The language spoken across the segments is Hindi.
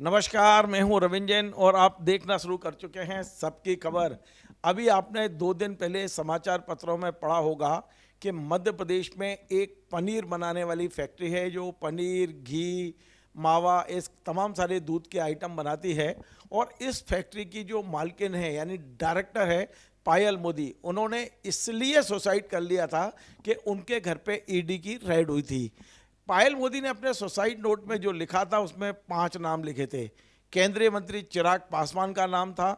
नमस्कार, मैं हूं रविंद्र जैन और आप देखना शुरू कर चुके हैं सबकी खबर। अभी आपने 2 दिन पहले समाचार पत्रों में पढ़ा होगा कि मध्य प्रदेश में एक पनीर बनाने वाली फैक्ट्री है जो पनीर, घी, मावा इस तमाम सारे दूध के आइटम बनाती है। और इस फैक्ट्री की जो मालकिन है यानी डायरेक्टर है पायल मोदी, उन्होंने इसलिए सुसाइड कर लिया था कि उनके घर पे ईडी की रेड हुई थी। पायल मोदी ने अपने सुसाइड नोट में जो लिखा था उसमें 5 नाम लिखे थे। केंद्रीय मंत्री चिराग पासवान का नाम था,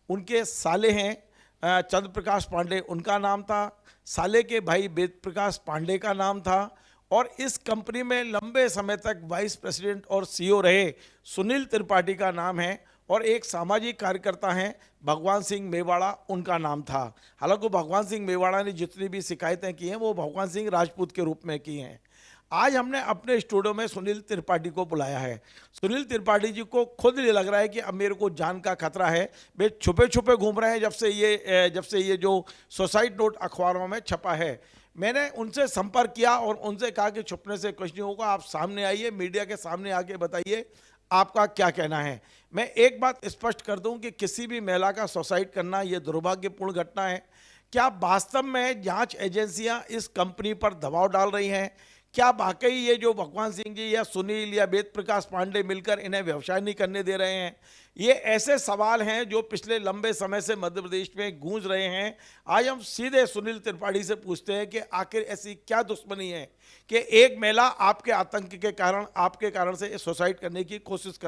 उनके साले हैं चंद्र प्रकाश पांडे, उनका नाम था, साले के भाई वेद प्रकाश पांडे का नाम था, और इस कंपनी में लंबे समय तक वाइस प्रेसिडेंट और सीईओ रहे सुनील त्रिपाठी का नाम है, और एक सामाजिक कार्यकर्ता हैं भगवान सिंह मेवाड़ा, उनका नाम था। हालांकि भगवान सिंह मेवाड़ा ने जितनी भी शिकायतें की हैं वो भगवान सिंह राजपूत के रूप में की हैं। आज हमने अपने स्टूडियो में सुनील त्रिपाठी को बुलाया है। सुनील त्रिपाठी जी को खुद ये लग रहा है कि अब मेरे को जान का खतरा है, वे छुपे छुपे घूम रहे हैं जब से ये जो सुसाइड नोट अखबारों में छपा है। मैंने उनसे संपर्क किया और उनसे कहा कि छुपने से कुछ नहीं होगा, आप सामने आइए, मीडिया के सामने आके बताइए आपका क्या कहना है। मैं एक बात स्पष्ट कर दूं कि किसी भी महिला का सुसाइड करना ये दुर्भाग्यपूर्ण घटना है। क्या वास्तव में जांच एजेंसियां इस कंपनी पर दबाव डाल रही हैं? क्या वाकई ये जो भगवान सिंह जी या सुनील या वेद प्रकाश पांडे मिलकर इन्हें व्यवसाय नहीं करने दे रहे हैं? ये ऐसे सवाल हैं जो पिछले लंबे समय से मध्य प्रदेश में गूंज रहे हैं। आज हम सीधे सुनील त्रिपाठी से पूछते हैं कि आखिर ऐसी क्या दुश्मनी है कि एक महिला आपके आतंक के कारण, आपके कारण से सुसाइड करने की कोशिश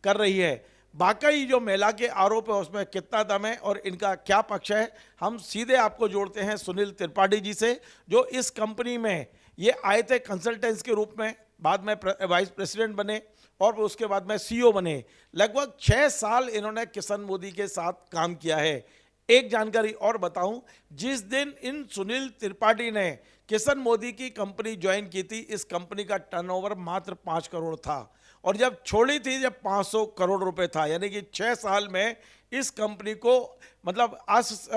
कर रही है। वाकई जो महिला के आरोप है उसमें कितना दम है और इनका क्या पक्ष है? हम सीधे आपको जोड़ते हैं सुनील त्रिपाठी जी से, जो इस कंपनी में ये आए थे कंसल्टेंट्स के रूप में, बाद में वाइस प्रेसिडेंट बने और उसके बाद में सीईओ बने। लगभग 6 साल इन्होंने किशन मोदी के साथ काम किया है। एक जानकारी और बताऊं, जिस दिन इन सुनील त्रिपाठी ने किशन मोदी की कंपनी ज्वाइन की थी, इस कंपनी का टर्नओवर मात्र 5 करोड़ था, और जब छोड़ी थी जब 500 करोड़ रुपए था। यानी कि 6 साल में इस कंपनी को मतलब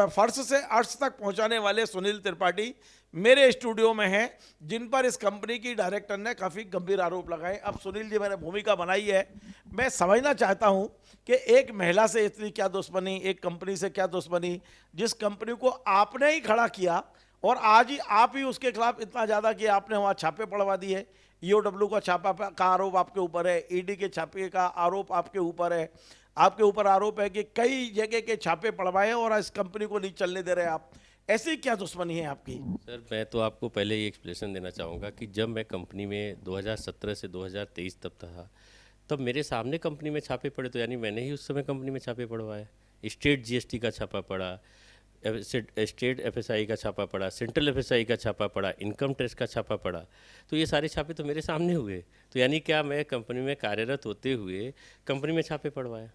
फर्श से अर्श तक पहुंचाने वाले सुनील त्रिपाठी मेरे स्टूडियो में हैं, जिन पर इस कंपनी की डायरेक्टर ने काफ़ी गंभीर आरोप लगाए। अब सुनील जी, मैंने भूमिका बनाई है, मैं समझना चाहता हूं कि एक महिला से इतनी क्या दुश्मनी, एक कंपनी से क्या दुश्मनी, जिस कंपनी को आपने ही खड़ा किया और आज ही आप ही उसके खिलाफ इतना ज़्यादा कि आपने वहाँ छापे पड़वा दिए। ईओडब्ल्यू का छापा का आरोप आपके ऊपर है, ईडी के छापे का आरोप आपके ऊपर है, आपके ऊपर आरोप है कि कई जगह के छापे पड़वाए और इस कंपनी को नहीं चलने दे रहे आप। ऐसी क्या दुश्मनी है आपकी? सर, मैं तो आपको पहले ही एक्सप्लेनेशन देना चाहूँगा कि जब मैं कंपनी में 2017 से 2023 तब था, तब मेरे सामने कंपनी में छापे पड़े, तो यानी मैंने ही उस समय कंपनी में छापे पड़वाए। स्टेट जीएसटी का छापा पड़ा, स्टेट एफएसआई का छापा पड़ा, सेंट्रल एफएसआई का छापा पड़ा, इनकम टैक्स का छापा पड़ा। तो ये सारे छापे तो मेरे सामने हुए। तो यानी क्या मैं कंपनी में कार्यरत होते हुए कंपनी में छापे पड़वाए?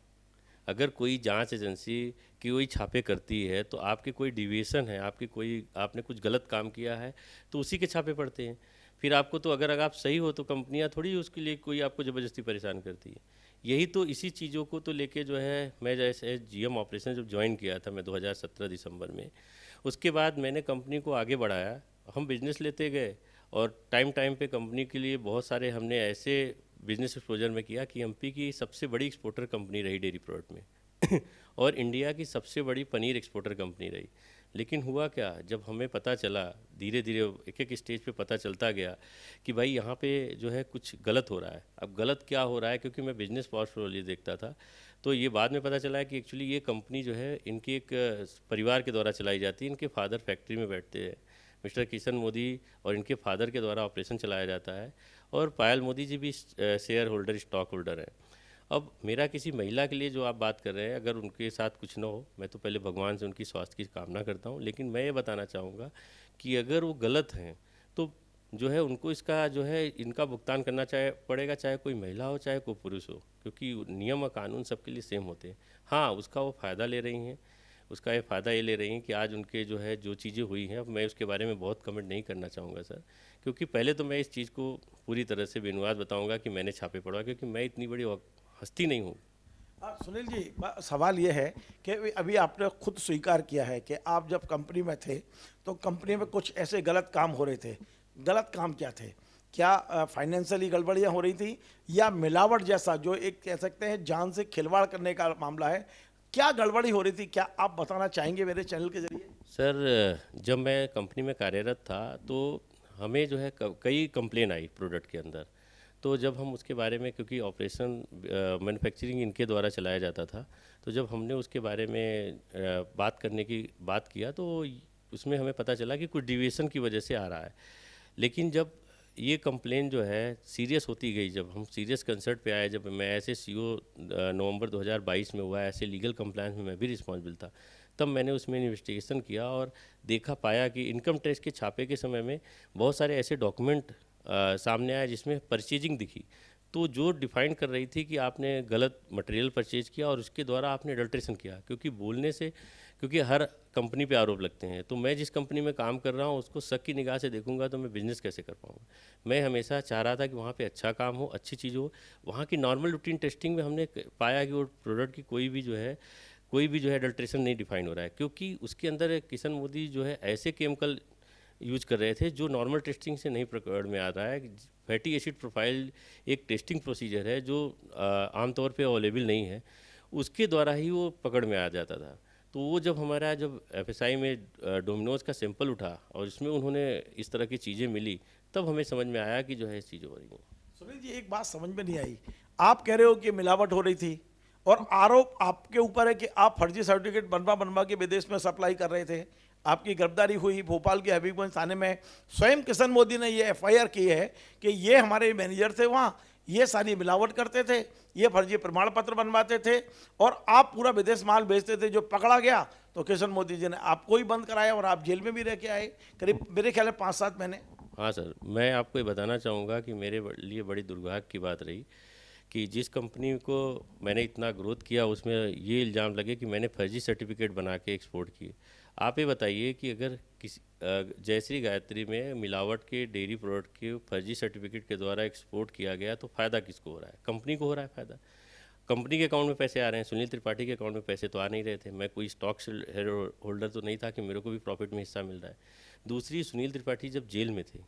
अगर कोई जांच एजेंसी की कोई छापे करती है तो आपके कोई डिविएशन है, आपने कुछ गलत काम किया है तो उसी के छापे पड़ते हैं। फिर आपको तो अगर आप सही हो तो कंपनियां थोड़ी उसके लिए कोई आपको ज़बरदस्ती परेशान करती है। यही तो इसी चीज़ों को तो लेके जो है, मैं जैसे जीएम ऑपरेशन जब ज्वाइन किया था मैं 2017 दिसंबर में, उसके बाद मैंने कंपनी को आगे बढ़ाया। हम बिजनेस लेते गए और टाइम टाइम पे कंपनी के लिए बहुत सारे हमने ऐसे बिजनेस एक्सपोजर में किया कि एमपी की सबसे बड़ी एक्सपोर्टर कंपनी रही डेयरी प्रोडक्ट में और इंडिया की सबसे बड़ी पनीर एक्सपोर्टर कंपनी रही। लेकिन हुआ क्या, जब हमें पता चला, धीरे धीरे एक एक स्टेज पे पता चलता गया कि भाई यहाँ पे जो है कुछ गलत हो रहा है। अब गलत क्या हो रहा है, क्योंकि मैं बिजनेस पोर्टफोलियो देखता था, तो ये बाद में पता चला है कि एक्चुअली ये कंपनी जो है इनकी एक परिवार के द्वारा चलाई जाती है। इनके फादर फैक्ट्री में बैठते हैं, मिस्टर किशन मोदी और इनके फादर के द्वारा ऑपरेशन चलाया जाता है, और पायल मोदी जी भी शेयर होल्डर, स्टॉक होल्डर हैं। अब मेरा किसी महिला के लिए जो आप बात कर रहे हैं, अगर उनके साथ कुछ ना हो, मैं तो पहले भगवान से उनकी स्वास्थ्य की कामना करता हूँ, लेकिन मैं ये बताना चाहूँगा कि अगर वो गलत हैं तो जो है उनको इसका जो है इनका भुगतान करना पड़ेगा, चाहे कोई महिला हो चाहे कोई पुरुष हो, क्योंकि नियम और कानून सबके लिए सेम होते हैं। हाँ, उसका वो फ़ायदा ले रही हैं, उसका ये फ़ायदा ये ले रही हैं कि आज उनके जो है जो चीज़ें हुई हैं, अब मैं उसके बारे में बहुत कमेंट नहीं करना चाहूँगा सर, क्योंकि पहले तो मैं इस चीज़ को पूरी तरह से बेनुवाद बताऊँगा कि मैंने छापे पड़वा, क्योंकि मैं इतनी बड़ी हस्ती नहीं हूँ। सुनील जी, सवाल ये है कि अभी आपने खुद स्वीकार किया है कि आप जब कंपनी में थे तो कंपनी में कुछ ऐसे गलत काम हो रहे थे। गलत काम क्या थे? क्या फाइनेंशियली गड़बड़ियाँ हो रही थी या मिलावट जैसा जो एक कह सकते हैं जान से खिलवाड़ करने का मामला है, क्या गड़बड़ी हो रही थी? क्या आप बताना चाहेंगे मेरे चैनल के ज़रिए? सर, जब मैं कंपनी में कार्यरत था तो हमें जो है कई कंप्लेन आई प्रोडक्ट के अंदर। तो जब हम उसके बारे में, क्योंकि ऑपरेशन मैन्युफैक्चरिंग इनके द्वारा चलाया जाता था, तो जब हमने उसके बारे में बात करने की बात किया तो उसमें हमें पता चला कि कुछ डिविएशन की वजह से आ रहा है। लेकिन जब ये कंप्लेन जो है सीरियस होती गई, जब हम सीरियस कंसर्ट पे आए, जब मैं ऐसे सीईओ नवंबर 2022 में हुआ, ऐसे लीगल कंप्लायंस में मैं भी रिस्पॉन्सिबल था, तब मैंने उसमें इन्वेस्टिगेशन किया और देखा, पाया कि इनकम टैक्स के छापे के समय में बहुत सारे ऐसे डॉक्यूमेंट सामने आए जिसमें परचेजिंग दिखी, तो जो डिफाइन कर रही थी कि आपने गलत मटेरियल परचेज किया और उसके द्वारा आपने अडल्ट्रेशन किया। क्योंकि बोलने से, क्योंकि हर कंपनी पे आरोप लगते हैं, तो मैं जिस कंपनी में काम कर रहा हूँ उसको शक की निगाह से देखूंगा तो मैं बिजनेस कैसे कर पाऊंगा। मैं हमेशा चाह रहा था कि वहाँ पे अच्छा काम हो, अच्छी चीज़ हो। वहाँ की नॉर्मल रूटीन टेस्टिंग में हमने पाया कि वो प्रोडक्ट की कोई भी जो है अडल्ट्रेशन नहीं डिफाइन हो रहा है, क्योंकि उसके अंदर किशन मोदी जो है ऐसे केमिकल यूज कर रहे थे जो नॉर्मल टेस्टिंग से नहीं पकड़ में आ रहा है। फैटी एसिड प्रोफाइल एक टेस्टिंग प्रोसीजर है जो आमतौर पे अवेलेबल नहीं है, उसके द्वारा ही वो पकड़ में आ जाता था। तो वो जब एफएसआई में डोमिनोज का सैंपल उठा और इसमें उन्होंने इस तरह की चीज़ें मिली, तब हमें समझ में आया कि जो है चीज़ें हो रही हैं। सुनील जी, एक बात समझ में नहीं आई। आप कह रहे हो कि मिलावट हो रही थी और आरोप आपके ऊपर है कि आप फर्जी सर्टिफिकेट बनवा बनवा के विदेश में सप्लाई कर रहे थे। आपकी गिरफ्तारी हुई भोपाल के हबीबगंज थाने में। स्वयं किशन मोदी ने ये एफआईआर की है कि ये हमारे मैनेजर थे वहाँ, ये सारी मिलावट करते थे, ये फर्जी प्रमाण पत्र बनवाते थे और आप पूरा विदेश माल भेजते थे। जो पकड़ा गया तो किशन मोदी जी ने आपको ही बंद कराया और आप जेल में भी रह के आए करीब मेरे ख्याल में 5-7 महीने। हाँ सर, मैं आपको ये बताना चाहूँगा कि मेरे लिए बड़ी दुर्भाग्य की बात रही कि जिस कंपनी को मैंने इतना ग्रोथ किया उसमें ये इल्ज़ाम लगे कि मैंने फर्जी सर्टिफिकेट बना के एक्सपोर्ट किए। आप ये बताइए कि अगर किसी जयश्री गायत्री में मिलावट के डेयरी प्रोडक्ट के फर्जी सर्टिफिकेट के द्वारा एक्सपोर्ट किया गया, तो फ़ायदा किसको हो रहा है? कंपनी को हो रहा है फ़ायदा। कंपनी के अकाउंट में पैसे आ रहे हैं, सुनील त्रिपाठी के अकाउंट में पैसे तो आ नहीं रहे थे। मैं कोई स्टॉक शेयर होल्डर तो नहीं था कि मेरे को भी प्रॉफिट में हिस्सा मिल रहा है। दूसरी, सुनील त्रिपाठी जब जेल में थे,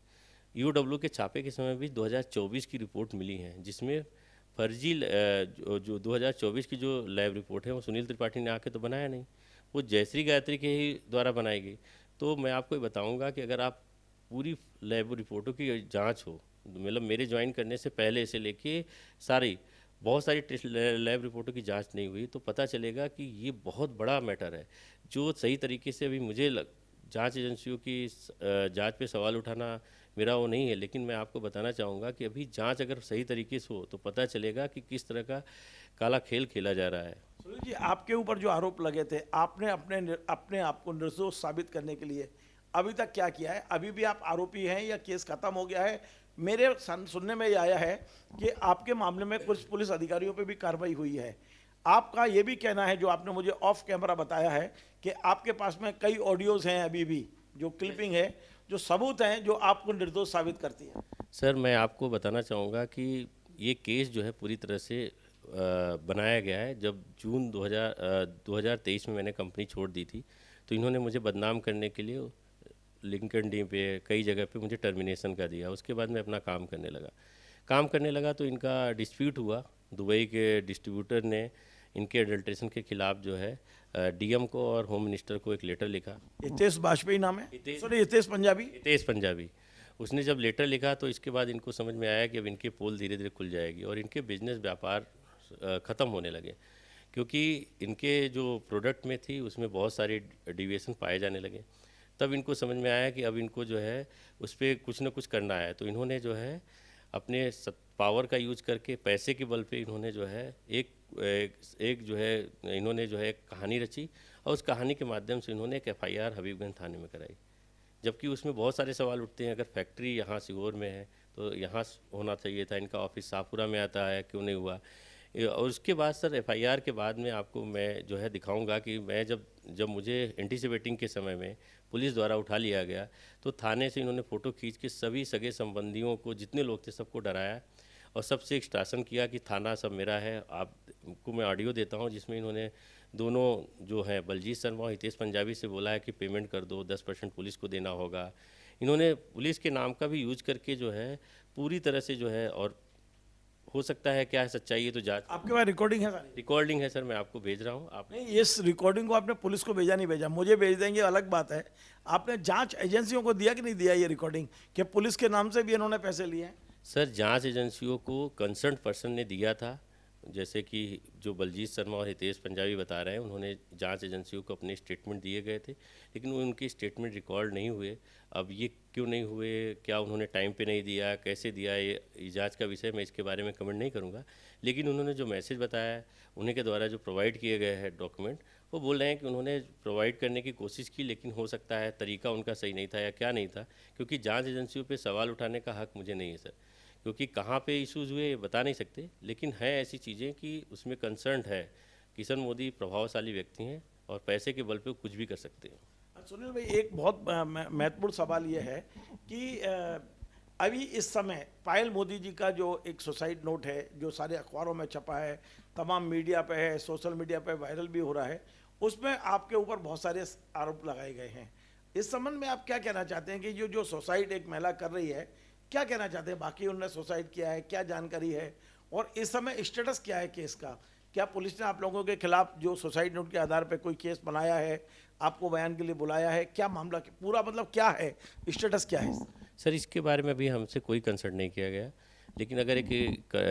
ईओडब्ल्यू के छापे के समय भी 2024 की रिपोर्ट मिली है जिसमें फर्जी जो 2024 की जो लैब रिपोर्ट है वो सुनील त्रिपाठी ने आके तो बनाया नहीं, वो जयश्री गायत्री के ही द्वारा बनाई गई। तो मैं आपको ये बताऊंगा कि अगर आप पूरी लैब रिपोर्टों की जांच हो, मतलब मेरे ज्वाइन करने से पहले से लेके सारी बहुत सारी टेस्ट लैब रिपोर्टों की जांच नहीं हुई, तो पता चलेगा कि ये बहुत बड़ा मैटर है जो सही तरीके से अभी जांच एजेंसियों की जांच पे सवाल उठाना मेरा वो नहीं है। लेकिन मैं आपको बताना चाहूँगा कि अभी जांच अगर सही तरीके से हो तो पता चलेगा कि किस तरह का काला खेल खेला जा रहा है। सुनील जी, आपके ऊपर जो आरोप लगे थे, आपने अपने आप को निर्दोष साबित करने के लिए अभी तक क्या किया है? अभी भी आप आरोपी हैं या केस खत्म हो गया है? मेरे सुनने में ये आया है कि आपके मामले में कुछ पुलिस अधिकारियों पे भी कार्रवाई हुई है। आपका ये भी कहना है, जो आपने मुझे ऑफ कैमरा बताया है, कि आपके पास में कई ऑडियोज हैं अभी भी, जो क्लिपिंग है, जो सबूत हैं, जो आपको निर्दोष साबित करती है। सर, मैं आपको बताना चाहूँगा कि ये केस जो है पूरी तरह से बनाया गया है। जब जून 2023 में मैंने कंपनी छोड़ दी थी, तो इन्होंने मुझे बदनाम करने के लिए लिंक्डइन पे कई जगह पे मुझे टर्मिनेशन का दिया। उसके बाद मैं अपना काम करने लगा तो इनका डिस्प्यूट हुआ। दुबई के डिस्ट्रीब्यूटर ने इनके अडल्ट्रेशन के खिलाफ जो है डीएम को और होम मिनिस्टर को एक लेटर लिखा। हितेश वाजपेयी नाम है, हितेश सॉरी हितेश पंजाबी। हितेश पंजाबी। उसने जब लेटर लिखा तो इसके बाद इनको समझ में आया कि अब इनकी पोल धीरे धीरे खुल जाएगी और इनके बिजनेस व्यापार ख़त्म होने लगे, क्योंकि इनके जो प्रोडक्ट में थी उसमें बहुत सारे डिविएशन पाए जाने लगे। तब इनको समझ में आया कि अब इनको जो है उस पर कुछ ना कुछ करना है। तो इन्होंने जो है अपने पावर का यूज करके, पैसे के बल पे इन्होंने जो है एक जो है इन्होंने जो है एक कहानी रची और उस कहानी के माध्यम से इन्होंने एक एफआईआर हबीबगंज थाने में कराई। जबकि उसमें बहुत सारे सवाल उठते हैं, अगर फैक्ट्री यहाँ सीहोर में है तो यहाँ होना चाहिए था, इनका ऑफिस शाहपुरा में आता है, क्यों नहीं हुआ? और उसके बाद सर एफआईआर के बाद में आपको मैं जो है दिखाऊंगा कि मैं जब जब मुझे एंटीसिपेटिंग के समय में पुलिस द्वारा उठा लिया गया, तो थाने से इन्होंने फ़ोटो खींच के सभी सगे संबंधियों को, जितने लोग थे, सबको डराया और सबसे एक्सट्रासन किया कि थाना सब मेरा है। आपको मैं ऑडियो देता हूँ जिसमें इन्होंने दोनों जो हैं बलजीत शर्मा और हितेश पंजाबी से बोला है कि पेमेंट कर दो, 10% पुलिस को देना होगा। इन्होंने पुलिस के नाम का भी यूज करके जो है पूरी तरह से जो है, और हो सकता है क्या है सच्चाई है तो जांच, आपके पास रिकॉर्डिंग है सारी? रिकॉर्डिंग है सर, मैं आपको भेज रहा हूँ आप। नहीं, इस रिकॉर्डिंग को आपने पुलिस को भेजा नहीं भेजा, मुझे भेज देंगे अलग बात है। आपने जांच एजेंसियों को दिया कि नहीं दिया ये रिकॉर्डिंग, कि पुलिस के नाम से भी इन्होंने पैसे लिए हैं? सर जांच एजेंसियों को कंसर्न पर्सन ने दिया था, जैसे कि जो बलजीत शर्मा और हितेश पंजाबी बता रहे हैं, उन्होंने जांच एजेंसियों को अपने स्टेटमेंट दिए गए थे, लेकिन वो उनके स्टेटमेंट रिकॉर्ड नहीं हुए। अब ये क्यों नहीं हुए, क्या उन्होंने टाइम पे नहीं दिया, कैसे दिया, ये जांच का विषय, मैं इसके बारे में कमेंट नहीं करूँगा। लेकिन उन्होंने जो मैसेज बताया है, उन्हीं के द्वारा जो प्रोवाइड किए गए हैं डॉक्यूमेंट, वो बोल रहे हैं कि उन्होंने प्रोवाइड करने की कोशिश की, लेकिन हो सकता है तरीका उनका सही नहीं था या क्या नहीं था, क्योंकि जांच एजेंसियों पे सवाल उठाने का हक मुझे नहीं है सर, क्योंकि कहाँ पे इश्यूज़ हुए ये बता नहीं सकते। लेकिन है ऐसी चीज़ें कि उसमें कंसर्न है। किशन मोदी प्रभावशाली व्यक्ति हैं और पैसे के बल पे वो कुछ भी कर सकते हैं। सुनील भाई, एक बहुत महत्वपूर्ण सवाल ये है कि अभी इस समय पायल मोदी जी का जो एक सुसाइड नोट है, जो सारे अखबारों में छपा है, तमाम मीडिया पे है, सोशल मीडिया पे वायरल भी हो रहा है, उसमें आपके ऊपर बहुत सारे आरोप लगाए गए हैं। इस संबंध में आप क्या कहना चाहते हैं कि जो जो सुसाइड एक महिला कर रही है, क्या कहना चाहते हैं? बाकी उन्होंने सुसाइड किया है, क्या जानकारी है, और इस समय स्टेटस क्या है केस का? क्या पुलिस ने आप लोगों के खिलाफ जो सुसाइड नोट के आधार पर कोई केस बनाया है, आपको बयान के लिए बुलाया है, क्या मामला पूरा मतलब क्या है, स्टेटस क्या है? सर इसके बारे में अभी हमसे कोई कंसर्न नहीं किया गया, लेकिन अगर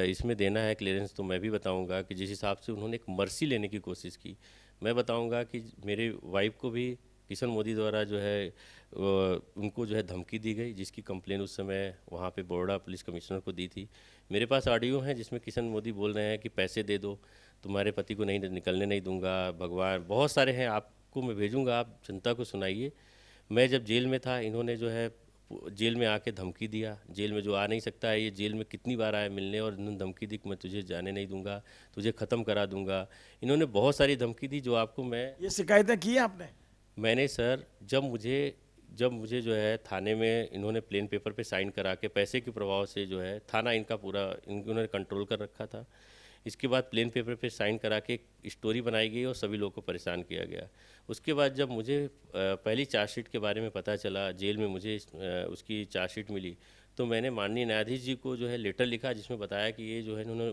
इसमें देना है क्लियरेंस तो मैं भी बताऊंगा कि जिस हिसाब से उन्होंने एक मर्सी लेने की कोशिश की, मैं बताऊंगा कि मेरे वाइफ को भी किशन मोदी द्वारा जो है उनको जो है धमकी दी गई, जिसकी कंप्लेन उस समय वहाँ पे बड़ौदा पुलिस कमिश्नर को दी थी। मेरे पास ऑडियो हैं जिसमें किशन मोदी बोल रहे हैं कि पैसे दे दो, तुम्हारे पति को नहीं निकलने नहीं दूंगा, भगवान, बहुत सारे हैं, आपको मैं भेजूंगा, आप जनता को सुनाइए। मैं जब जेल में था, इन्होंने जो है जेल में आके धमकी दिया, जेल में जो आ नहीं सकता है, ये जेल में कितनी बार आया मिलने, और इन्होंने धमकी दी कि मैं तुझे जाने नहीं दूंगा, तुझे ख़त्म करा दूंगा। इन्होंने बहुत सारी धमकी दी जो आपको ये शिकायतें की हैं आपने? मैंने सर जब मुझे जो है थाने में इन्होंने प्लेन पेपर पे साइन करा के, पैसे के प्रभाव से जो है थाना इनका पूरा इन्होंने कंट्रोल कर रखा था। इसके बाद प्लेन पेपर पे साइन करा के एक स्टोरी बनाई गई और सभी लोगों को परेशान किया गया। उसके बाद जब मुझे पहली चार्जशीट के बारे में पता चला, जेल में मुझे उसकी चार्जशीट मिली, तो मैंने माननीय न्यायाधीश जी को जो है लेटर लिखा, जिसमें बताया कि ये जो है इन्होंने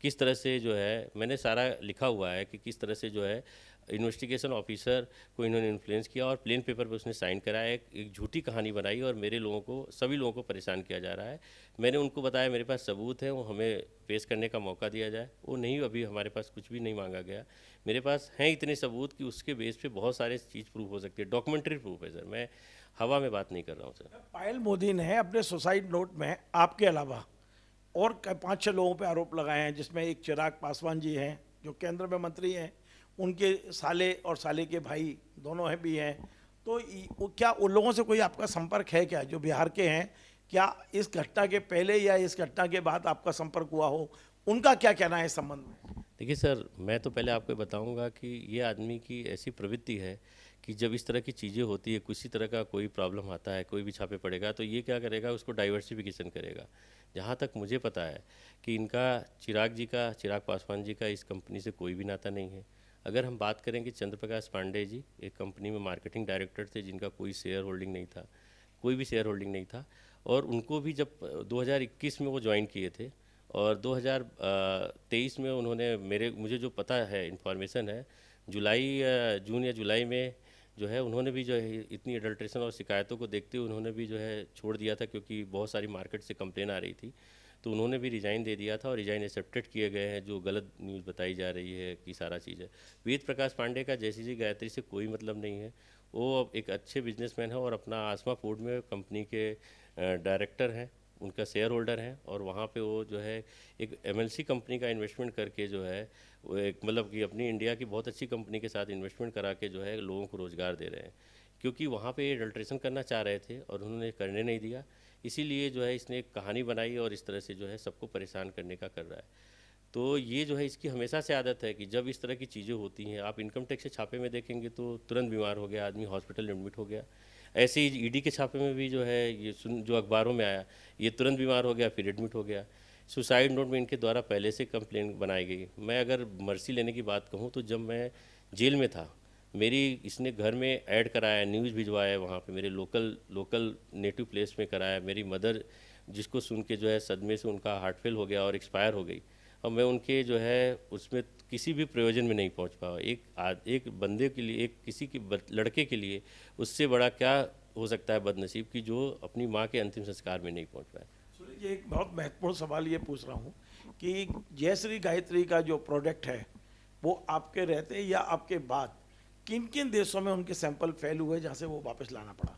किस तरह से जो है, मैंने सारा लिखा हुआ है कि किस तरह से जो है इन्वेस्टिगेशन ऑफिसर को इन्होंने इन्फ्लुएंस किया और प्लेन पेपर पे उसने साइन कराया, एक झूठी कहानी बनाई और मेरे लोगों को, सभी लोगों को परेशान किया जा रहा है। मैंने उनको बताया मेरे पास सबूत है, वो हमें पेश करने का मौका दिया जाए। वो नहीं, अभी हमारे पास कुछ भी नहीं मांगा गया। मेरे पास हैं इतने सबूत कि उसके बेस पे बहुत सारे चीज़ प्रूफ हो सकती है, डॉक्यूमेंट्री प्रूफ है सर, मैं हवा में बात नहीं कर रहा हूँ सर। पायल मोदी ने अपने सुसाइड नोट में आपके अलावा और 5-6 लोगों पे आरोप लगाए हैं, जिसमें एक चिराग पासवान जी हैं जो केंद्र में मंत्री हैं, उनके साले और साले के भाई दोनों हैं भी हैं। तो क्या उन लोगों से कोई आपका संपर्क है क्या, जो बिहार के हैं? क्या इस घटना के पहले या इस घटना के बाद आपका संपर्क हुआ हो? उनका क्या कहना है इस संबंध में? देखिए सर, मैं तो पहले आपको बताऊंगा कि ये आदमी की ऐसी प्रवृत्ति है कि जब इस तरह की चीज़ें होती है, किसी तरह का कोई प्रॉब्लम आता है, कोई भी छापे पड़ेगा, तो ये क्या करेगा, उसको डाइवर्सिफिकेशन करेगा। जहाँ तक मुझे पता है कि इनका चिराग पासवान जी का इस कंपनी से कोई भी नाता नहीं है। अगर हम बात करें कि चंद्र प्रकाश पांडे जी एक कंपनी में मार्केटिंग डायरेक्टर थे, जिनका कोई शेयर होल्डिंग नहीं था, कोई भी शेयर होल्डिंग नहीं था, और उनको भी जब 2021 में वो ज्वाइन किए थे और 2023 में उन्होंने, मुझे जो पता है, इन्फॉर्मेशन है, जून या जुलाई में जो है उन्होंने भी जो है इतनी अडल्ट्रेशन और शिकायतों को देखते हुए उन्होंने भी जो है छोड़ दिया था, क्योंकि बहुत सारी मार्केट से कंप्लेन आ रही थी, तो उन्होंने भी रिज़ाइन दे दिया था और रिज़ाइन एक्सेप्टेड किए गए हैं। जो गलत न्यूज़ बताई जा रही है कि सारा चीज़ है, वेद प्रकाश पांडे का जैसी जी गायत्री से कोई मतलब नहीं है। वो अब एक अच्छे बिजनेसमैन है और अपना आसमा फूड में कंपनी के डायरेक्टर हैं, उनका शेयर होल्डर हैं, और वहाँ पे वो जो है एक एमएलसी कंपनी का इन्वेस्टमेंट करके जो है वो एक, मतलब कि अपनी इंडिया की बहुत अच्छी कंपनी के साथ इन्वेस्टमेंट करा के जो है लोगों को रोज़गार दे रहे हैं, क्योंकि वहाँ पे अडल्ट्रेशन करना चाह रहे थे और उन्होंने करने नहीं दिया। इसीलिए जो है इसने एक कहानी बनाई और इस तरह से जो है सबको परेशान करने का कर रहा है। तो ये जो है इसकी हमेशा से आदत है कि जब इस तरह की चीज़ें होती हैं, आप इनकम टैक्स के छापे में देखेंगे तो तुरंत बीमार हो गया आदमी, हॉस्पिटल एडमिट हो गया। ऐसे ही ईडी के छापे में भी जो है ये जो अखबारों में आया, ये तुरंत बीमार हो गया फिर एडमिट हो गया। सुसाइड नोट में इनके द्वारा पहले से कंप्लेन बनाई गई। मैं अगर मर्सी लेने की बात कहूँ तो जब मैं जेल में था, मेरी इसने घर में ऐड कराया, न्यूज़ भिजवाया, वहाँ पे मेरे लोकल नेटिव प्लेस में कराया। मेरी मदर जिसको सुन के जो है सदमे से उनका हार्ट फेल हो गया और एक्सपायर हो गई, और मैं उनके जो है उसमें किसी भी प्रयोजन में नहीं पहुँच पाया। एक बंदे के लिए, एक किसी के लड़के के लिए उससे बड़ा क्या हो सकता है बदनसीब कि जो अपनी माँ के अंतिम संस्कार में नहीं पहुँच पाया। सुनिए, ये एक बहुत महत्वपूर्ण सवाल ये पूछ रहा हूँ कि जयश्री गायत्री का जो प्रोडक्ट है वो आपके रहते या आपके बाद किन किन देशों में उनके सैंपल फेल हुए जहाँ से वो वापस लाना पड़ा?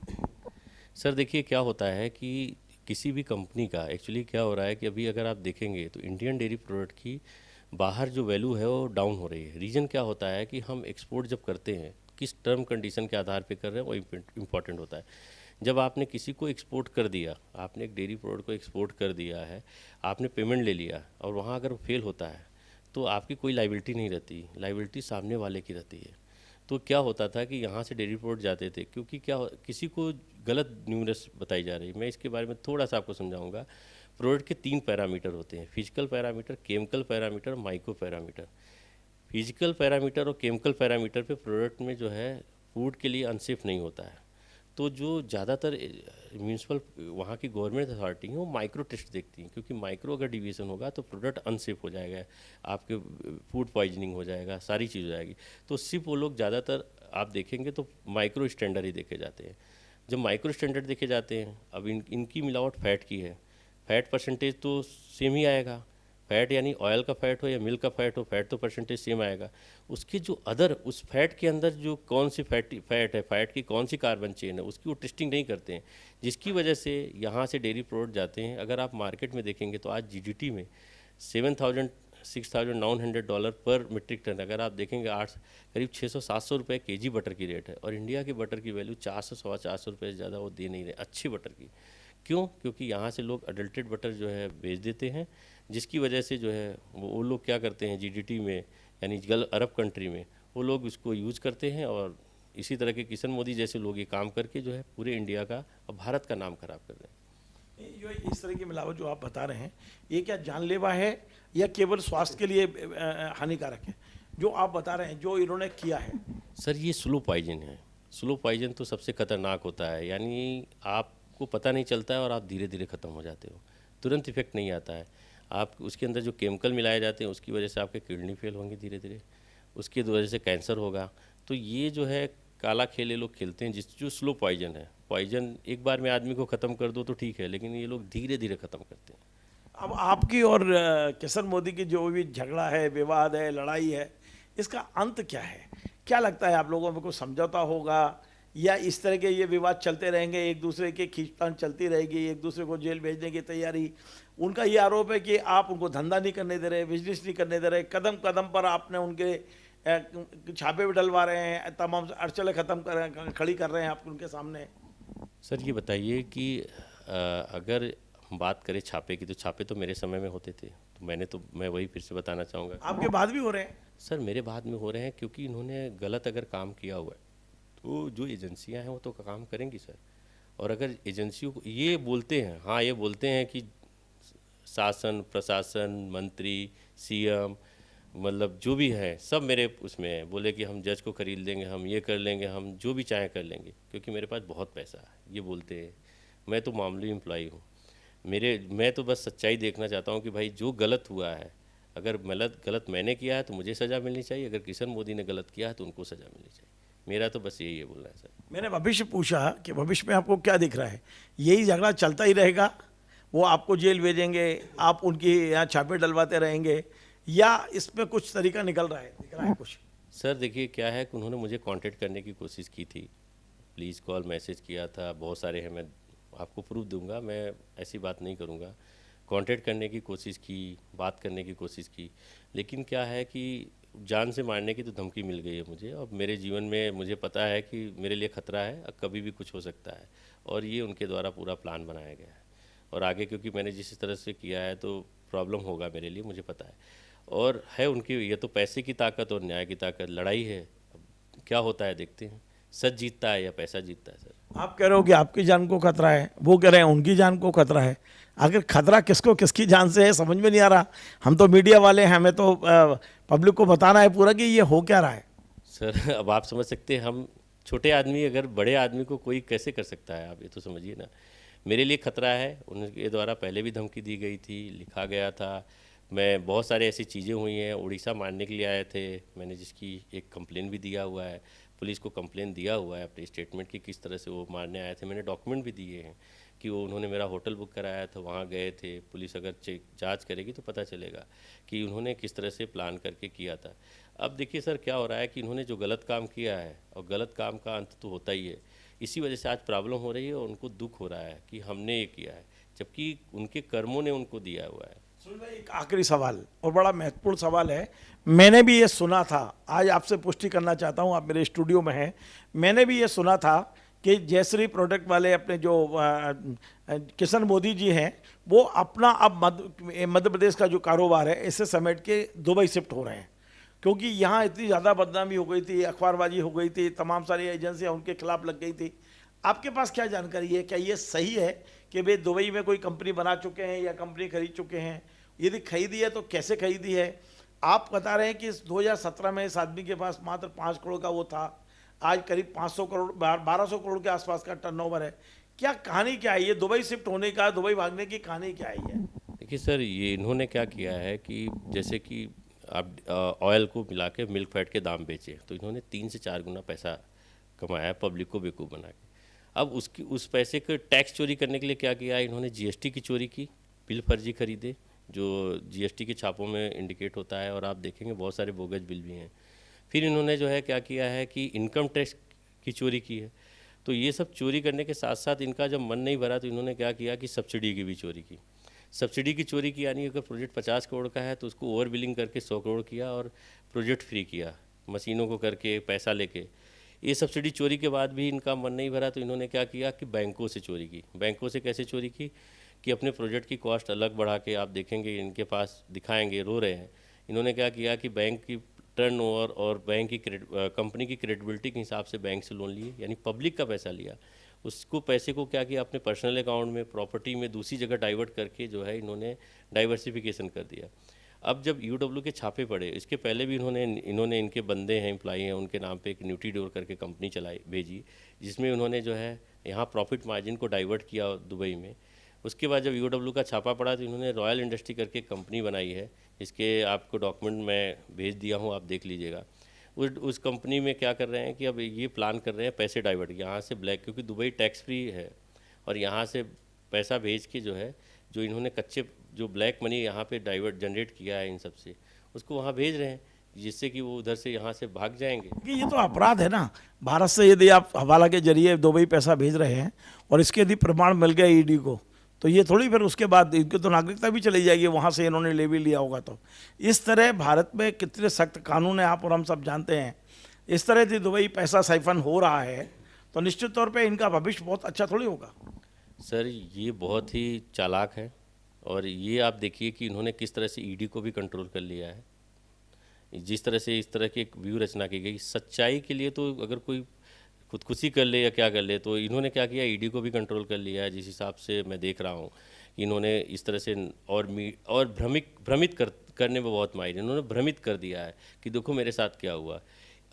सर देखिए क्या होता है कि किसी भी कंपनी का एक्चुअली क्या हो रहा है कि अभी अगर आप देखेंगे तो इंडियन डेयरी प्रोडक्ट की बाहर जो वैल्यू है वो डाउन हो रही है। रीज़न क्या होता है कि हम एक्सपोर्ट जब करते हैं किस टर्म कंडीशन के आधार पे कर रहे हैं वो इम्पॉर्टेंट होता है। जब आपने किसी को एक्सपोर्ट कर दिया, आपने एक डेयरी प्रोडक्ट को एक्सपोर्ट कर दिया है, आपने पेमेंट ले लिया और वहाँ अगर फेल होता है तो आपकी कोई लाइबिलिटी नहीं रहती, लाइबिलिटी सामने वाले की रहती है। तो क्या होता था कि यहाँ से डेयरी प्रोडक्ट जाते थे, क्योंकि किसी को गलत न्यूमरेस बताई जा रही है। मैं इसके बारे में थोड़ा सा आपको समझाऊंगा। प्रोडक्ट के 3 पैरामीटर होते हैं, physical parameter, chemical parameter, micro parameter. Physical parameter और केमिकल पैरामीटर पे प्रोडक्ट में जो है फूड के लिए अनसेफ नहीं होता है। तो जो ज़्यादातर म्यूनसिपल वहाँ की गवर्नमेंट अथॉरिटी है वो माइक्रो टेस्ट देखती हैं, क्योंकि माइक्रो अगर डिविएशन होगा तो प्रोडक्ट अनसेफ हो जाएगा, आपके फूड पॉइजनिंग हो जाएगा, सारी चीज़ हो जाएगी। तो सिर्फ वो लोग ज़्यादातर आप देखेंगे तो माइक्रो स्टैंडर्ड ही देखे जाते हैं। जब माइक्रो स्टैंडर्ड देखे जाते हैं, अब इनकी मिलावट फैट की है, फैट परसेंटेज तो सेम ही आएगा। फैट यानी ऑयल का फैट हो या मिल्क का फैट हो, फैट तो परसेंटेज सेम आएगा। उसके जो अदर उस फैट के अंदर जो कौन सी फैट है, फैट की कौन सी कार्बन चेन है, उसकी वो टेस्टिंग नहीं करते हैं, जिसकी वजह से यहाँ से डेयरी प्रोडक्ट जाते हैं। अगर आप मार्केट में देखेंगे तो आज जीडीटी में $6,900 पर मीट्रिक टन, अगर आप देखेंगे करीब 600-700 रुपये केजी बटर की रेट है, और इंडिया के बटर की वैल्यू 400-450 रुपये से ज़्यादा वो दे नहीं रहे अच्छी बटर की। क्यों? क्योंकि यहाँ से लोग अडल्टेड बटर जो है बेच देते हैं, जिसकी वजह से जो है वो लोग क्या करते हैं जीडीटी में, यानी अरब कंट्री में वो लोग उसको यूज़ करते हैं, और इसी तरह के किशन मोदी जैसे लोग ये काम करके जो है पूरे इंडिया का और भारत का नाम खराब कर रहे हैं। जो इस तरह की मिलावट जो आप बता रहे हैं ये क्या जानलेवा है या केवल स्वास्थ्य के लिए हानिकारक है जो आप बता रहे हैं जो इन्होंने किया है? सर ये स्लो पॉइजन है। स्लो पॉइजन तो सबसे खतरनाक होता है, यानी आपको पता नहीं चलता है और आप धीरे धीरे ख़त्म हो जाते हो, तुरंत इफेक्ट नहीं आता है। आप उसके अंदर जो केमिकल मिलाए जाते हैं उसकी वजह से आपके किडनी फेल होंगे धीरे धीरे, उसकी वजह से कैंसर होगा। तो ये जो है काला खेल ये लोग खेलते हैं, जो स्लो पॉइजन है। पॉइजन एक बार में आदमी को ख़त्म कर दो तो ठीक है, लेकिन ये लोग धीरे धीरे ख़त्म करते हैं। अब आपकी और किशन मोदी की जो भी झगड़ा है, विवाद है, लड़ाई है, इसका अंत क्या है? क्या लगता है आप लोगों में कोई समझौता होगा या इस तरह के ये विवाद चलते रहेंगे, एक दूसरे के खींचतान चलती रहेगी, एक दूसरे को जेल भेजने की तैयारी? उनका ये आरोप है कि आप उनको धंधा नहीं करने दे रहे, बिजनेस नहीं करने दे रहे, कदम कदम पर आपने उनके छापे भी डलवा रहे हैं, तमाम अड़चने खड़ी कर रहे हैं आप उनके सामने। सर ये बताइए कि अगर हम बात करें छापे की, तो छापे तो मेरे समय में होते थे, तो मैं वही फिर से बताना चाहूँगा। आपके बाद भी हो रहे हैं? सर मेरे बाद में हो रहे हैं, क्योंकि इन्होंने गलत अगर काम किया हुआ है तो जो एजेंसियां हैं वो तो काम करेंगी सर। और अगर एजेंसियों को ये बोलते हैं, हाँ ये बोलते हैं कि शासन, प्रशासन, मंत्री, सीएम, मतलब जो भी है सब मेरे उसमें है, बोले कि हम जज को खरीद लेंगे, हम ये कर लेंगे, हम जो भी चाहें कर लेंगे, क्योंकि मेरे पास बहुत पैसा है, ये बोलते हैं। मैं तो मामूली एम्प्लॉई हूँ, मैं तो बस सच्चाई देखना चाहता हूँ कि भाई जो गलत हुआ है, अगर गलत मैंने किया है तो मुझे सज़ा मिलनी चाहिए, अगर किशन मोदी ने गलत किया है तो उनको सज़ा मिलनी चाहिए। मेरा तो बस यही है बोलना है सर। मैंने भविष्य पूछा कि भविष्य में आपको क्या दिख रहा है? यही झगड़ा चलता ही रहेगा, वो आपको जेल भेजेंगे, आप उनकी यहाँ छापे डलवाते रहेंगे, या इसमें कुछ तरीका दिख रहा है कुछ? सर देखिए क्या है कि उन्होंने मुझे कांटेक्ट करने की कोशिश की थी, प्लीज़ कॉल, मैसेज किया था, बहुत सारे हैं, मैं आपको प्रूफ दूंगा, मैं ऐसी बात नहीं करूंगा। कांटेक्ट करने की कोशिश की, बात करने की कोशिश की, लेकिन क्या है कि जान से मारने की तो धमकी मिल गई है मुझे। और मेरे जीवन में मुझे पता है कि मेरे लिए ख़तरा है, कभी भी कुछ हो सकता है, और ये उनके द्वारा पूरा प्लान बनाया गया है। और आगे क्योंकि मैंने जिस तरह से किया है तो प्रॉब्लम होगा मेरे लिए, मुझे पता है। और है उनकी ये तो पैसे की ताकत और न्याय की ताकत, लड़ाई है, अब क्या होता है देखते हैं, सच जीतता है या पैसा जीतता है। सर आप कह रहे हो कि आपकी जान को खतरा है, वो कह रहे हैं उनकी जान को खतरा है। आखिर खतरा किसको किसकी जान से है समझ में नहीं आ रहा। हम तो मीडिया वाले हैं, हमें तो पब्लिक को बताना है पूरा कि ये हो क्या रहा है। सर अब आप समझ सकते हैं, हम छोटे आदमी अगर बड़े आदमी को कोई कैसे कर सकता है, आप ये तो समझिए ना। मेरे लिए खतरा है, उनके द्वारा पहले भी धमकी दी गई थी, लिखा गया था। मैं बहुत सारे ऐसी चीज़ें हुई हैं, उड़ीसा मारने के लिए आए थे, मैंने जिसकी एक कंप्लेन भी दिया हुआ है, पुलिस को कंप्लेन दिया हुआ है अपने स्टेटमेंट की किस तरह से वो मारने आए थे। मैंने डॉक्यूमेंट भी दिए हैं कि वो उन्होंने मेरा होटल बुक कराया था, वहाँ गए थे। पुलिस अगर चेक जांच करेगी तो पता चलेगा कि उन्होंने किस तरह से प्लान करके किया था। अब देखिए सर क्या हो रहा है कि इन्होंने जो गलत काम किया है, और गलत काम का अंत तो होता ही है, इसी वजह से आज प्रॉब्लम हो रही है और उनको दुख हो रहा है कि हमने ये किया है, जबकि उनके कर्मों ने उनको दिया हुआ है। सुनील भाई, एक आखिरी सवाल और बड़ा महत्वपूर्ण सवाल है। मैंने भी ये सुना था, आज आपसे पुष्टि करना चाहता हूँ, आप मेरे स्टूडियो में हैं। मैंने भी ये सुना था कि जयश्री प्रोडक्ट वाले अपने जो किशन मोदी जी हैं, वो अपना अब मध्य प्रदेश का जो कारोबार है इसे समेट के दुबई शिफ्ट हो रहे हैं, क्योंकि यहाँ इतनी ज़्यादा बदनामी हो गई थी, अखबारबाजी हो गई थी, तमाम सारी एजेंसियाँ उनके खिलाफ लग गई थी। आपके पास क्या जानकारी है, क्या ये सही है कि वे दुबई में कोई कंपनी बना चुके हैं या कंपनी खरीद चुके हैं? यदि खरीदी है तो कैसे खरीदी है? आप बता रहे हैं कि 2017 में इस आदमी के पास मात्र 5 करोड़ का वो था, आज करीब 500 करोड़ 1200 करोड़ के आसपास का टर्नओवर है। क्या कहानी क्या है ये दुबई शिफ्ट होने का, दुबई भागने की कहानी क्या है ये? देखिए सर, ये इन्होंने क्या किया है कि जैसे कि आप ऑयल को मिला के मिल्क फैट के दाम बेचे, तो इन्होंने 3 से 4 गुना पैसा कमाया है पब्लिक को बेवकूफ़ बना के। अब उसकी उस पैसे के टैक्स चोरी करने के लिए क्या किया, इन्होंने जीएसटी की चोरी की, बिल फर्जी खरीदे जो जीएसटी के छापों में इंडिकेट होता है, और आप देखेंगे बहुत सारे बोगस बिल भी हैं। फिर इन्होंने जो है क्या किया है कि इनकम टैक्स की चोरी की है। तो ये सब चोरी करने के साथ साथ इनका जब मन नहीं भरा तो इन्होंने क्या किया कि सब्सिडी की भी चोरी की। सब्सिडी की चोरी की, यानी अगर प्रोजेक्ट 50 करोड़ का है तो उसको ओवर बिलिंग करके 100 करोड़ किया और प्रोजेक्ट फ्री किया, मशीनों को करके पैसा लेके। ये सब्सिडी चोरी के बाद भी इनका मन नहीं भरा तो इन्होंने क्या किया कि बैंकों से चोरी की। बैंकों से कैसे चोरी की कि अपने प्रोजेक्ट की कॉस्ट अलग बढ़ा के, आप देखेंगे इनके पास दिखाएंगे, रो रहे हैं। इन्होंने क्या किया कि बैंक की टर्नओवर और बैंक की कंपनी की क्रेडिबिलिटी के हिसाब से बैंक से लोन लिए, यानी पब्लिक का पैसा लिया। उसको पैसे को क्या किया, अपने पर्सनल अकाउंट में, प्रॉपर्टी में, दूसरी जगह डाइवर्ट करके जो है इन्होंने डाइवर्सिफिकेशन कर दिया। अब जब यूडब्ल्यू के छापे पड़े, इसके पहले भी इन्होंने इनके बंदे हैं, एम्प्लॉई हैं, उनके नाम पे एक न्यूट्रीडोर करके कंपनी चलाई भेजी, जिसमें उन्होंने जो है यहाँ प्रॉफिट मार्जिन को डाइवर्ट किया दुबई में। उसके बाद जब यूडब्ल्यू का छापा पड़ा तो इन्होंने रॉयल इंडस्ट्री करके कंपनी बनाई है, इसके आपको डॉक्यूमेंट मैं भेज दिया हूँ, आप देख लीजिएगा। उस कंपनी में क्या कर रहे हैं कि अब ये प्लान कर रहे हैं पैसे डाइवर्ट, यहाँ से ब्लैक, क्योंकि दुबई टैक्स फ्री है, और यहाँ से पैसा भेज के जो है, जो इन्होंने कच्चे जो ब्लैक मनी यहाँ पे डाइवर्ट जनरेट किया है इन सब से, उसको वहाँ भेज रहे हैं, जिससे कि वो उधर से यहाँ से भाग जाएंगे। कि ये तो अपराध है ना, भारत से यदि आप हवाला के जरिए दुबई पैसा भेज रहे हैं और इसके यदि प्रमाण मिल गया ईडी को, तो ये थोड़ी फिर उसके बाद इनकी तो नागरिकता भी चली जाएगी, वहाँ से इन्होंने ले भी लिया होगा। तो इस तरह भारत में कितने सख्त कानून हैं आप और हम सब जानते हैं। इस तरह से दुबई पैसा साइफन हो रहा है तो निश्चित तौर पे इनका भविष्य बहुत अच्छा थोड़ी होगा। सर ये बहुत ही चालाक है, और ये आप देखिए कि इन्होंने किस तरह से ईडी को भी कंट्रोल कर लिया है। जिस तरह से इस तरह की एक व्यू रचना की गई, सच्चाई के लिए तो अगर कोई खुदकुशी कर ले या क्या कर ले, तो इन्होंने क्या किया, ईडी को भी कंट्रोल कर लिया है। जिस हिसाब से मैं देख रहा हूँ कि इन्होंने इस तरह से और भ्रमित करने में बहुत माहिर, इन्होंने भ्रमित कर दिया है कि देखो मेरे साथ क्या हुआ।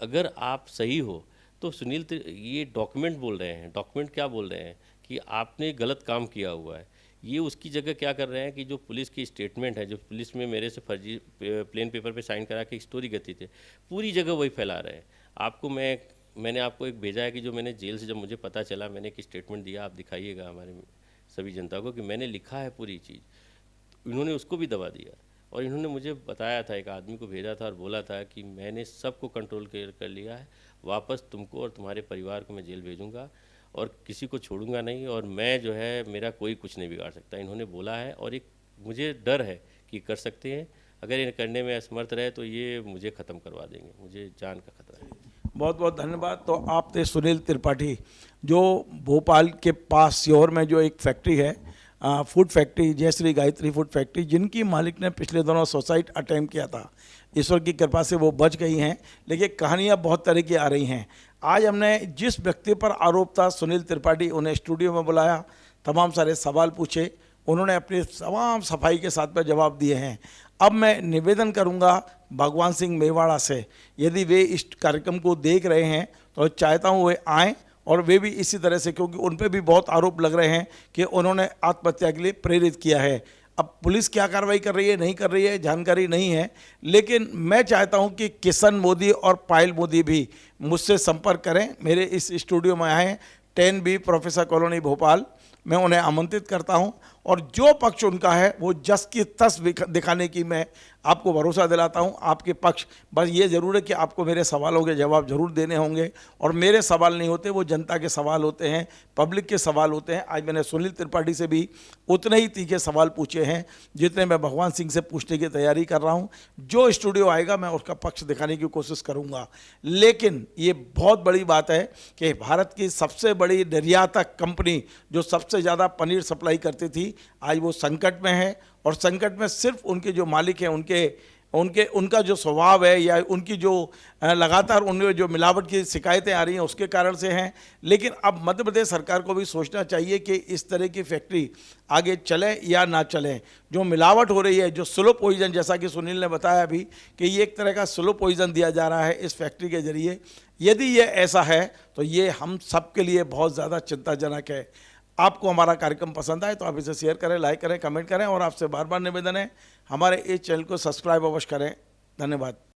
अगर आप सही हो तो सुनील, ये डॉक्यूमेंट बोल रहे हैं, डॉक्यूमेंट क्या बोल रहे हैं कि आपने गलत काम किया हुआ है। ये उसकी जगह क्या कर रहे हैं कि जो पुलिस की स्टेटमेंट है, जो पुलिस में मेरे से फर्जी प्लेन पेपर पे साइन करा के स्टोरी गति थे, पूरी जगह वही फैला रहे हैं। आपको मैंने आपको एक भेजा है कि जो मैंने जेल से जब मुझे पता चला, मैंने एक स्टेटमेंट दिया, आप दिखाइएगा हमारे सभी जनता को कि मैंने लिखा है पूरी चीज़। इन्होंने उसको भी दबा दिया, और इन्होंने मुझे बताया था, एक आदमी को भेजा था और बोला था कि मैंने सबको कंट्रोल कर लिया है, वापस तुमको और तुम्हारे परिवार को मैं जेल भेजूँगा और किसी को छोड़ूंगा नहीं, और मैं जो है मेरा कोई कुछ नहीं बिगाड़ सकता, इन्होंने बोला है। और एक मुझे डर है कि कर सकते हैं, अगर ये करने में असमर्थ रहे तो ये मुझे ख़त्म करवा देंगे, मुझे जान का खतरा है। बहुत बहुत धन्यवाद। तो आप थे सुनील त्रिपाठी, जो भोपाल के पास सीहोर में जो एक फैक्ट्री है, food factory, Jayashree Gayatri food factory, जिनकी मालिक ने पिछले दिनों सुसाइड अटेम्प्ट किया था। ईश्वर की कृपा से वो बच गई हैं, लेकिन कहानियाँ बहुत तरह की आ रही हैं। आज हमने जिस व्यक्ति पर आरोप था सुनील त्रिपाठी, उन्हें स्टूडियो में बुलाया, तमाम सारे सवाल पूछे, उन्होंने अपनी तमाम सफाई के साथ में जवाब दिए हैं। अब मैं निवेदन करूंगा भगवान सिंह मेवाड़ा से, यदि वे इस कार्यक्रम को देख रहे हैं तो चाहता हूँ वे आएँ और वे भी इसी तरह से, क्योंकि उन पे भी बहुत आरोप लग रहे हैं कि उन्होंने आत्महत्या के लिए प्रेरित किया है। अब पुलिस क्या कार्रवाई कर रही है नहीं कर रही है जानकारी नहीं है, लेकिन मैं चाहता हूं कि किशन मोदी और पायल मोदी भी मुझसे संपर्क करें, मेरे इस स्टूडियो में आए 10B प्रोफेसर कॉलोनी भोपाल। मैं उन्हें आमंत्रित करता हूं और जो पक्ष उनका है वो जस की तस दिखाने की मैं आपको भरोसा दिलाता हूं। आपके पक्ष, बस ये ज़रूर है कि आपको मेरे सवालों के जवाब जरूर देने होंगे, और मेरे सवाल नहीं होते, वो जनता के सवाल होते हैं, पब्लिक के सवाल होते हैं। आज मैंने सुनील त्रिपाठी से भी उतने ही तीखे सवाल पूछे हैं जितने मैं भगवान सिंह से पूछने की तैयारी कर रहा हूँ। जो स्टूडियो आएगा मैं उसका पक्ष दिखाने की कोशिश करूँगा, लेकिन ये बहुत बड़ी बात है कि भारत की सबसे बड़ी निर्यातक कंपनी जो सबसे ज़्यादा पनीर सप्लाई करती थी, आज वो संकट में है। और संकट में सिर्फ उनके जो मालिक हैं, उनका जो स्वभाव है या उनकी जो लगातार उनमें जो मिलावट की शिकायतें आ रही हैं उसके कारण से हैं। लेकिन अब मध्य प्रदेश सरकार को भी सोचना चाहिए कि इस तरह की फैक्ट्री आगे चले या ना चले। जो मिलावट हो रही है, जो स्लो पॉइजन, जैसा कि सुनील ने बताया अभी कि ये एक तरह का स्लो पॉइजन दिया जा रहा है इस फैक्ट्री के जरिए, यदि ये ऐसा है तो ये हम सब के लिए बहुत ज़्यादा चिंताजनक है। आपको हमारा कार्यक्रम पसंद आए तो आप इसे शेयर करें, लाइक करें, कमेंट करें, और आपसे बार बार निवेदन है हमारे इस चैनल को सब्सक्राइब अवश्य करें। धन्यवाद।